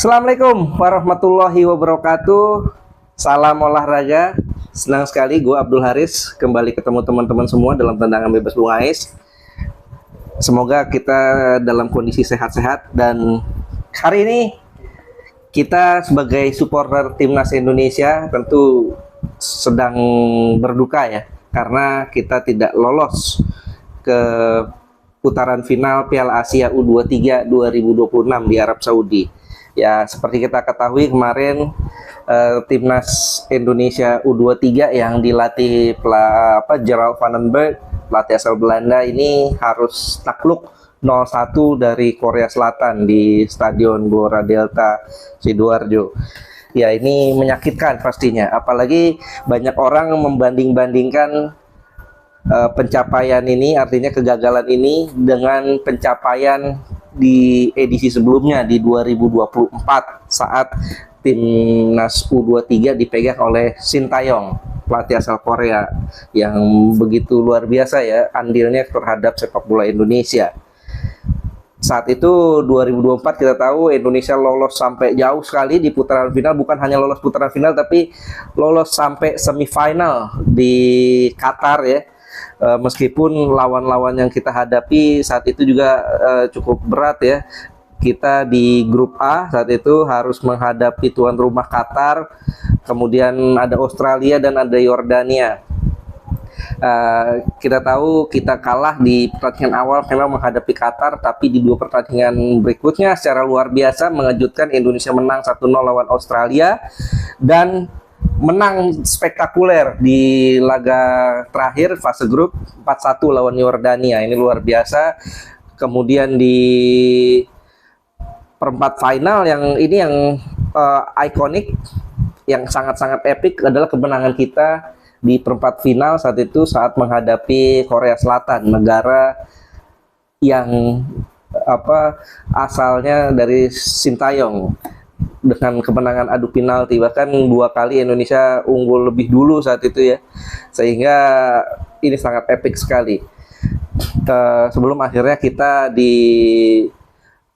Assalamualaikum warahmatullahi wabarakatuh. Salam olahraga. Senang sekali gue Abdul Haris kembali ketemu teman-teman semua dalam tendangan bebas Bung Ais. Semoga kita dalam kondisi sehat-sehat dan hari ini kita sebagai supporter timnas Indonesia tentu sedang berduka ya karena kita tidak lolos ke putaran final Piala Asia U23 2026 di Arab Saudi. Ya, seperti kita ketahui kemarin timnas Indonesia U23 yang dilatih Gerald van den Berg, pelatih asal Belanda ini harus takluk 0-1 dari Korea Selatan di Stadion Gelora Delta Sidoarjo. Ya, ini menyakitkan pastinya, apalagi banyak orang membanding-bandingkan pencapaian ini, artinya kegagalan ini dengan pencapaian di edisi sebelumnya di 2024 saat timnas U23 dipegang oleh Sintayong, pelatih asal Korea yang begitu luar biasa ya andilnya terhadap sepak bola Indonesia. Saat itu 2024 kita tahu Indonesia lolos sampai jauh sekali di putaran final, bukan hanya lolos putaran final tapi lolos sampai semifinal di Qatar ya. Meskipun lawan-lawan yang kita hadapi saat itu juga cukup berat ya. Kita di grup A saat itu harus menghadapi tuan rumah Qatar, kemudian ada Australia dan ada Yordania. Kita tahu kita kalah di pertandingan awal memang menghadapi Qatar, tapi di dua pertandingan berikutnya secara luar biasa mengejutkan. Indonesia menang 1-0 lawan Australia dan menang spektakuler di laga terakhir fase grup 4-1 lawan Yordania. Ini luar biasa. Kemudian di perempat final yang ini yang ikonik, yang sangat-sangat epik adalah kemenangan kita di perempat final saat itu saat menghadapi Korea Selatan, negara yang asalnya dari Sintayong, dengan kemenangan adu penalti. Bahkan 2 kali Indonesia unggul lebih dulu saat itu ya, sehingga ini sangat epik sekali. Sebelum akhirnya kita di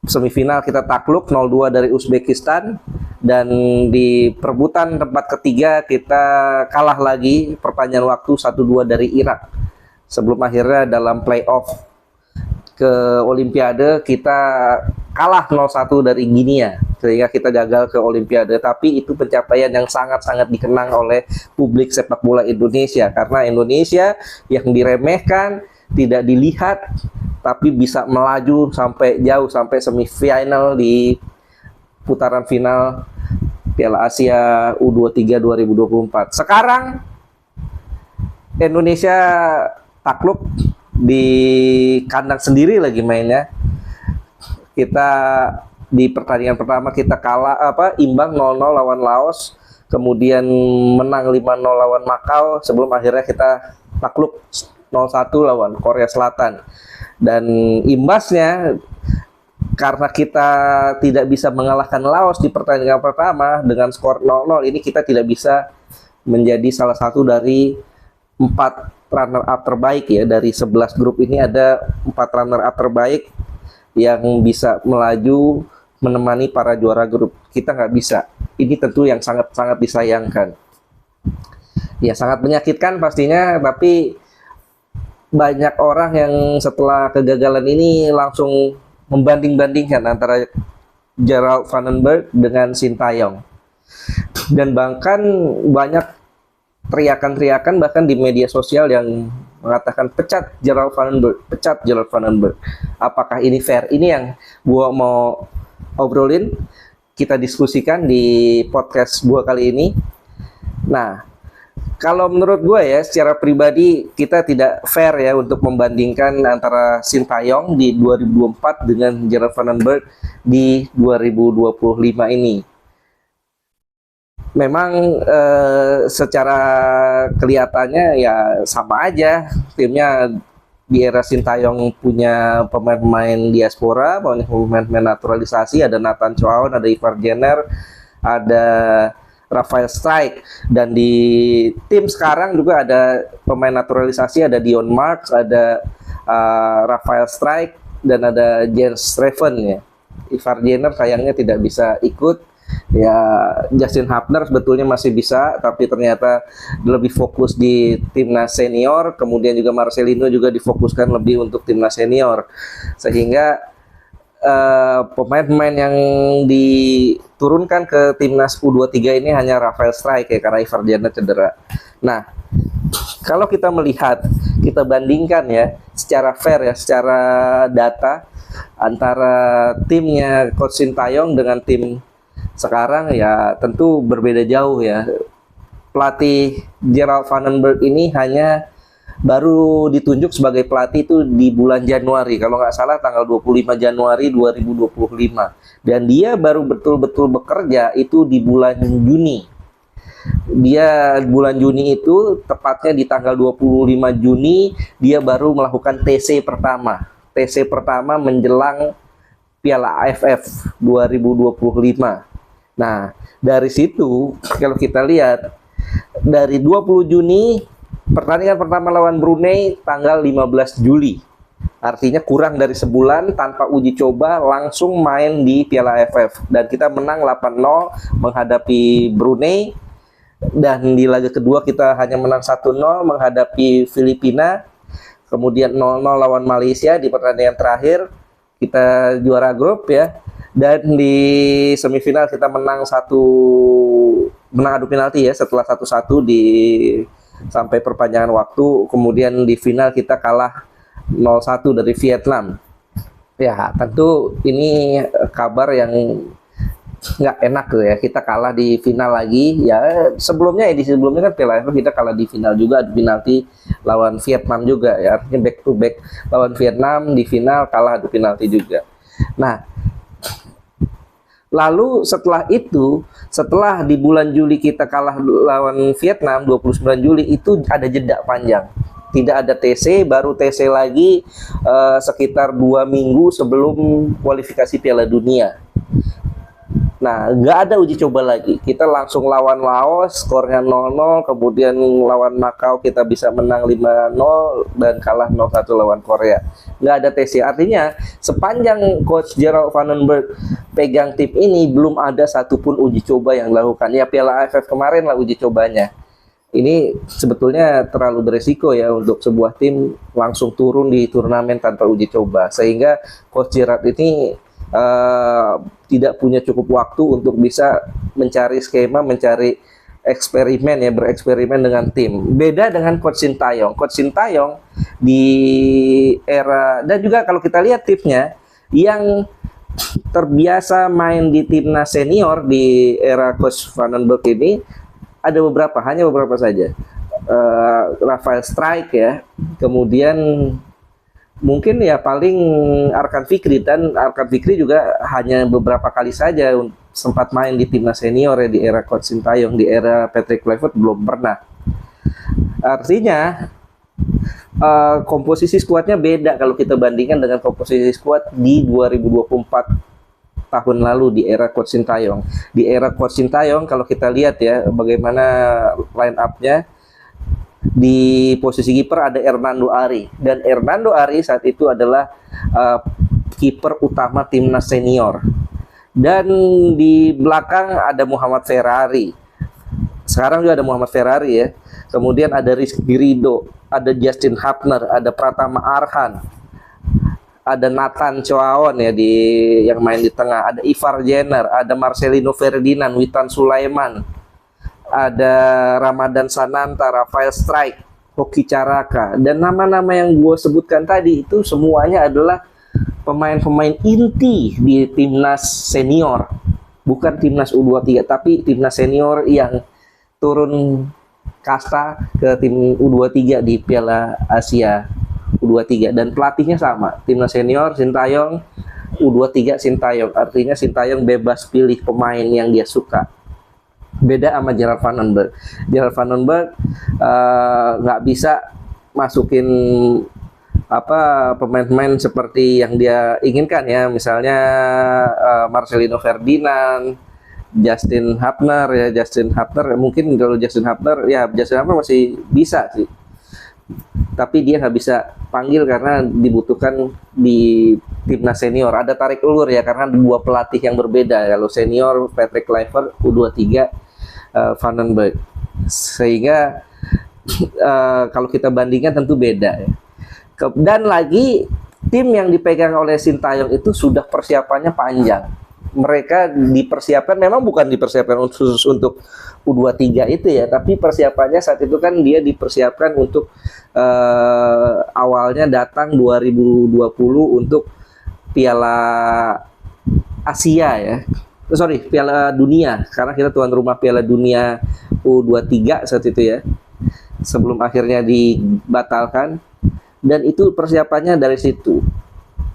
semifinal kita takluk 0-2 dari Uzbekistan, dan di perebutan tempat ketiga kita kalah lagi perpanjangan waktu 1-2 dari Irak, sebelum akhirnya dalam playoff ke Olimpiade kita kalah 0-1 dari Guinea, sehingga kita gagal ke Olimpiade. Tapi itu pencapaian yang sangat-sangat dikenang oleh publik sepak bola Indonesia, karena Indonesia yang diremehkan, tidak dilihat, tapi bisa melaju sampai jauh, sampai semifinal di putaran final Piala Asia U23 2024. Sekarang Indonesia takluk di kandang sendiri lagi mainnya. Kita di pertandingan pertama kita imbang 0-0 lawan Laos, kemudian menang 5-0 lawan Makau, sebelum akhirnya kita takluk 0-1 lawan Korea Selatan. Dan imbasnya, karena kita tidak bisa mengalahkan Laos di pertandingan pertama dengan skor 0-0, ini kita tidak bisa menjadi salah satu dari 4 runner up terbaik ya. Dari 11 grup ini ada 4 runner up terbaik yang bisa melaju menemani para juara grup. Kita nggak bisa. Ini tentu yang sangat-sangat disayangkan. Ya, sangat menyakitkan pastinya, tapi banyak orang yang setelah kegagalan ini langsung membanding-bandingkan antara Gerald van den Berg dengan Sintayong. Dan bahkan banyak teriakan-teriakan bahkan di media sosial yang mengatakan pecat Gerald van den Berg, pecat Gerald van den Berg. Apakah ini fair? Ini yang gua mau obrolin, kita diskusikan di podcast gua kali ini. Nah, kalau menurut gue ya, secara pribadi kita tidak fair ya untuk membandingkan antara Sintayong di 2024 dengan Gerald van den Berg di 2025 ini. Memang secara kelihatannya ya sama aja timnya. Di era Sintayong punya pemain-pemain diaspora, pemain-pemain naturalisasi, ada Nathan Chow, ada Ivar Jenner, ada Rafael Strijk, dan di tim sekarang juga ada pemain naturalisasi, ada Dion Marks, ada Rafael Strijk, dan ada Jens Streven ya. Ivar Jenner sayangnya tidak bisa ikut. Ya, Justin Hubner sebetulnya masih bisa, tapi ternyata lebih fokus di timnas senior. Kemudian juga Marcelino juga difokuskan lebih untuk timnas senior, sehingga pemain-pemain yang diturunkan ke timnas U23 ini hanya Rafael Strijk ya, karena Ivar Jenner cedera. Nah, kalau kita melihat, kita bandingkan ya secara fair ya, secara data antara timnya Coach Sintayong dengan tim sekarang, ya tentu berbeda jauh ya. Pelatih Gerald Van den Berg ini hanya baru ditunjuk sebagai pelatih itu di bulan Januari, kalau nggak salah tanggal 25 Januari 2025, dan dia baru betul-betul bekerja itu di bulan Juni. Dia bulan Juni itu tepatnya di tanggal 25 Juni dia baru melakukan TC pertama menjelang Piala AFF 2025. Nah, dari situ kalau kita lihat dari 20 Juni pertandingan pertama lawan Brunei tanggal 15 Juli. Artinya kurang dari sebulan tanpa uji coba langsung main di Piala AFF, dan kita menang 8-0 menghadapi Brunei, dan di laga kedua kita hanya menang 1-0 menghadapi Filipina. Kemudian 0-0 lawan Malaysia di pertandingan terakhir. Kita juara grup ya. Dan di semifinal kita menang adu penalti ya, setelah 1-1 sampai perpanjangan waktu. Kemudian di final kita kalah 0-1 dari Vietnam. Ya, tentu ini kabar yang nggak enak tuh ya, kita kalah di final lagi ya. Edisi sebelumnya kan Piala AFF kita kalah di final juga, adu penalti lawan Vietnam juga ya, artinya back to back lawan Vietnam, di final kalah adu penalti juga. Nah, lalu setelah itu, setelah di bulan Juli kita kalah lawan Vietnam 29 Juli itu ada jeda panjang, tidak ada TC, baru TC lagi sekitar 2 minggu sebelum kualifikasi Piala Dunia. Nah, nggak ada uji coba lagi. Kita langsung lawan Laos, skornya 0-0. Kemudian lawan Makau kita bisa menang 5-0 dan kalah 0-1 lawan Korea. Nggak ada TC. Artinya, sepanjang Coach Gerald Van den Berg pegang tim ini, belum ada satupun uji coba yang dilakukan. Ya, Piala AFF kemarin lah uji cobanya. Ini sebetulnya terlalu beresiko ya untuk sebuah tim langsung turun di turnamen tanpa uji coba. Sehingga Coach Gerald ini tidak punya cukup waktu untuk bisa mencari skema, mencari eksperimen ya, bereksperimen dengan tim. Beda dengan Coach Sintayong. Coach Sintayong di era, dan juga kalau kita lihat tipnya yang terbiasa main di timnas senior di era Coach Van den Berg ini ada beberapa, hanya beberapa saja. Rafael Strijk ya, kemudian mungkin ya paling Arkan Fikri, dan Arkan Fikri juga hanya beberapa kali saja sempat main di timnas senior ya di era Coach Sintayong. Di era Patrick Kluivert belum pernah. Artinya komposisi skuadnya beda kalau kita bandingkan dengan komposisi skuad di 2024 tahun lalu di era Coach Sintayong. Di era Coach Sintayong kalau kita lihat ya bagaimana line up-nya. Di posisi kiper ada Hernando Ari, dan Hernando Ari saat itu adalah kiper utama timnas senior. Dan di belakang ada Muhammad Ferrari. Sekarang juga ada Muhammad Ferrari ya. Kemudian ada Rizky Ridho, ada Justin Hubner, ada Pratama Arhan, ada Nathan Choaon ya yang main di tengah, ada Ivar Jenner, ada Marcelino Ferdinand, Witan Sulaiman, ada Ramadan Sananta, Rafael Strijk, Hoki Caraka, dan nama-nama yang gue sebutkan tadi itu semuanya adalah pemain-pemain inti di timnas senior, bukan timnas U23, tapi timnas senior yang turun kasta ke tim U23 di Piala Asia U23, dan pelatihnya sama, timnas senior Sintayong, U23 Sintayong, artinya Sintayong bebas pilih pemain yang dia suka. Beda sama Gerald Van den Berg. Gerald Van den Berg nggak bisa masukin pemain-pemain seperti yang dia inginkan ya, misalnya Marcelino Ferdinand, Justin Hubner ya. Justin Hubner mungkin, kalau Justin Hubner masih bisa sih, tapi dia nggak bisa panggil karena dibutuhkan di timnas senior. Ada tarik ulur ya karena dua pelatih yang berbeda. Kalau senior Patrick Kluivert, U23 Van den Berg. Sehingga kalau kita bandingkan tentu beda ya. Dan lagi tim yang dipegang oleh Sintayong itu sudah persiapannya panjang. Mereka dipersiapkan, memang bukan dipersiapkan khusus untuk U23 itu ya, tapi persiapannya saat itu kan dia dipersiapkan untuk awalnya datang 2020 untuk Piala Asia ya. Sorry, Piala Dunia, karena kita tuan rumah Piala Dunia U23 saat itu ya. Sebelum akhirnya dibatalkan, dan itu persiapannya dari situ.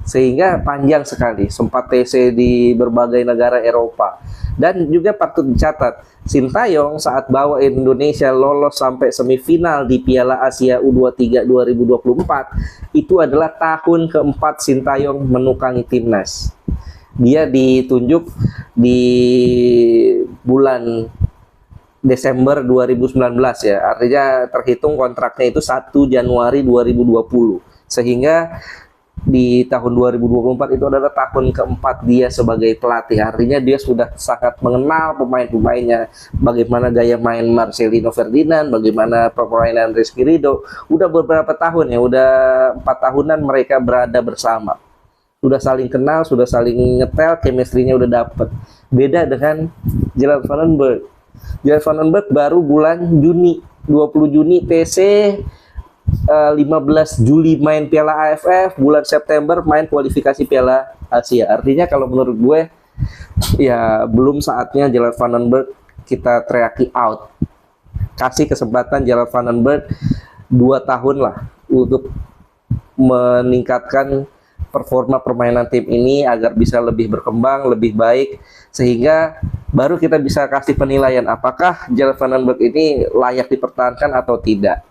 Sehingga panjang sekali, sempat TC di berbagai negara Eropa. Dan juga patut dicatat, Sintayong saat bawa Indonesia lolos sampai semifinal di Piala Asia U23 2024, itu adalah tahun keempat Sintayong menukangi timnas. Dia ditunjuk di bulan Desember 2019 ya, artinya terhitung kontraknya itu 1 Januari 2020. Sehingga di tahun 2024 itu adalah tahun keempat dia sebagai pelatih. Artinya dia sudah sangat mengenal pemain-pemainnya, bagaimana gaya main Marcelino Ferdinand, bagaimana permainan Rizky Ridho. Udah beberapa tahun ya, udah 4 tahunan mereka berada bersama. Sudah saling kenal, sudah saling ngetel, chemistry-nya udah dapet. Beda dengan Gerard Van den Berg. Gerard Van den Berg baru bulan Juni, 20 Juni TC, 15 Juli main Piala AFF, bulan September main kualifikasi Piala Asia. Artinya kalau menurut gue ya belum saatnya Gerard Van den Berg kita teriaki out. Kasih kesempatan Gerard Van den Berg 2 tahun lah untuk meningkatkan performa permainan tim ini agar bisa lebih berkembang, lebih baik, sehingga baru kita bisa kasih penilaian apakah Gerard Van den Berg ini layak dipertahankan atau tidak.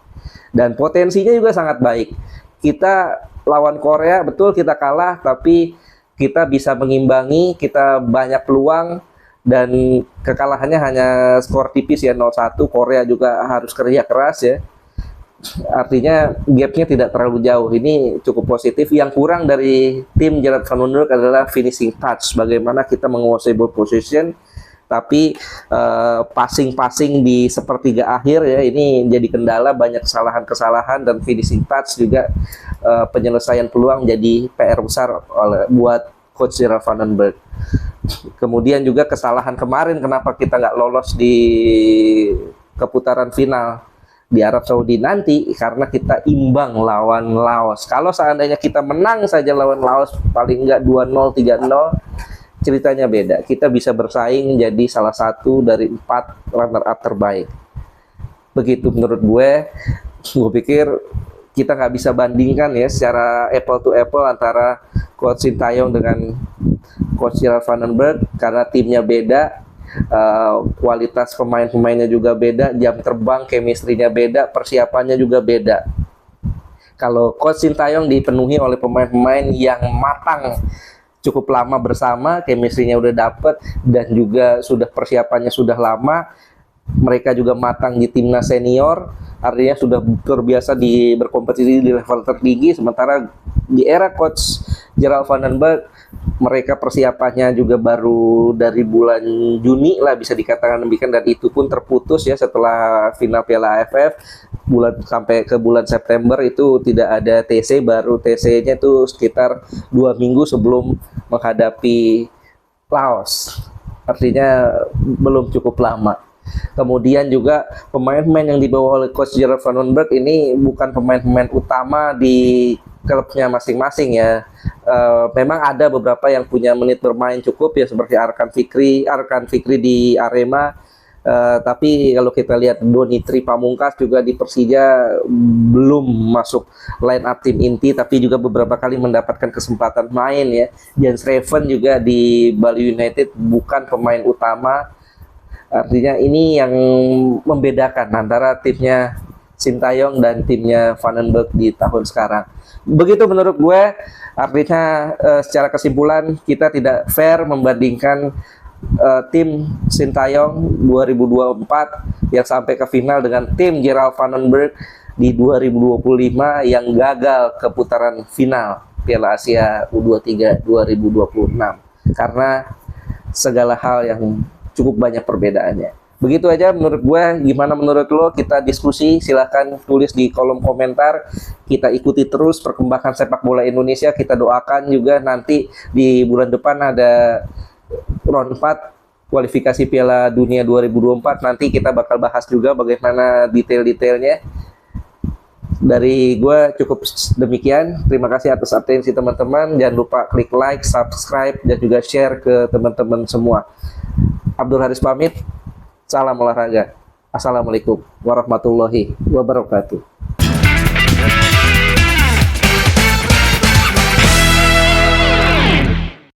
Dan potensinya juga sangat baik. Kita lawan Korea, betul kita kalah, tapi kita bisa mengimbangi, kita banyak peluang, dan kekalahannya hanya skor tipis ya 0-1. Korea juga harus kerja keras ya. Artinya gapnya tidak terlalu jauh. Ini cukup positif. Yang kurang dari tim Gerard Van den Berg adalah finishing touch. Bagaimana kita menguasai ball position, tapi passing-passing di sepertiga akhir ya ini jadi kendala, banyak kesalahan-kesalahan, dan finishing touch juga penyelesaian peluang jadi PR besar buat coach Gerard Van den Berg. Kemudian juga kesalahan kemarin kenapa kita nggak lolos di keputaran final di Arab Saudi nanti, karena kita imbang lawan Laos. Kalau seandainya kita menang saja lawan Laos, paling nggak 2-0, 3-0, ceritanya beda. Kita bisa bersaing jadi salah satu dari 4 runner-up terbaik. Begitu menurut gue. Gue pikir kita nggak bisa bandingkan ya secara apple to apple antara coach Sintayong dengan coach Gerard Van den Berg, karena timnya beda. Kualitas pemain-pemainnya juga beda, jam terbang, chemistry-nya beda, persiapannya juga beda. Kalau coach Sintayong dipenuhi oleh pemain-pemain yang matang, cukup lama bersama, chemistry-nya udah dapet, dan juga sudah persiapannya sudah lama. Mereka juga matang di timnas senior, artinya sudah terbiasa berkompetisi di level tertinggi. Sementara di era coach Gerard Van den Berg, mereka persiapannya juga baru dari bulan Juni lah bisa dikatakan demikian, dan itu pun terputus ya setelah final Piala AFF. Sampai ke bulan September itu tidak ada TC, baru TC-nya itu sekitar 2 minggu sebelum menghadapi Laos. Artinya belum cukup lama. Kemudian juga pemain-pemain yang dibawa oleh coach Gerard Van den Berg ini bukan pemain-pemain utama di klubnya masing-masing ya. Memang ada beberapa yang punya menit bermain cukup ya, seperti Arkan Fikri di Arema. Tapi kalau kita lihat Donitri Pamungkas juga di Persija belum masuk line up tim inti, tapi juga beberapa kali mendapatkan kesempatan main ya. Jens Reven juga di Bali United bukan pemain utama. Artinya ini yang membedakan antara timnya Sintayong dan timnya Van den Berg di tahun sekarang. Begitu menurut gue. Artinya secara kesimpulan kita tidak fair membandingkan tim Sintayong 2024 yang sampai ke final dengan tim Gerard Van den Berg di 2025 yang gagal ke putaran final. Piala Asia U23 2026 karena segala hal yang cukup banyak perbedaannya. Begitu aja menurut gue. Gimana menurut lo? Kita diskusi, silahkan tulis di kolom komentar. Kita ikuti terus perkembangan sepak bola Indonesia. Kita doakan juga nanti di bulan depan ada round 4 kualifikasi Piala Dunia 2024. Nanti kita bakal bahas juga bagaimana detail-detailnya. Dari gue cukup demikian. Terima kasih atas atensi teman-teman. Jangan lupa klik like, subscribe, dan juga share ke teman-teman semua. Abdul Haris pamit. Salam olahraga. Assalamualaikum warahmatullahi wabarakatuh.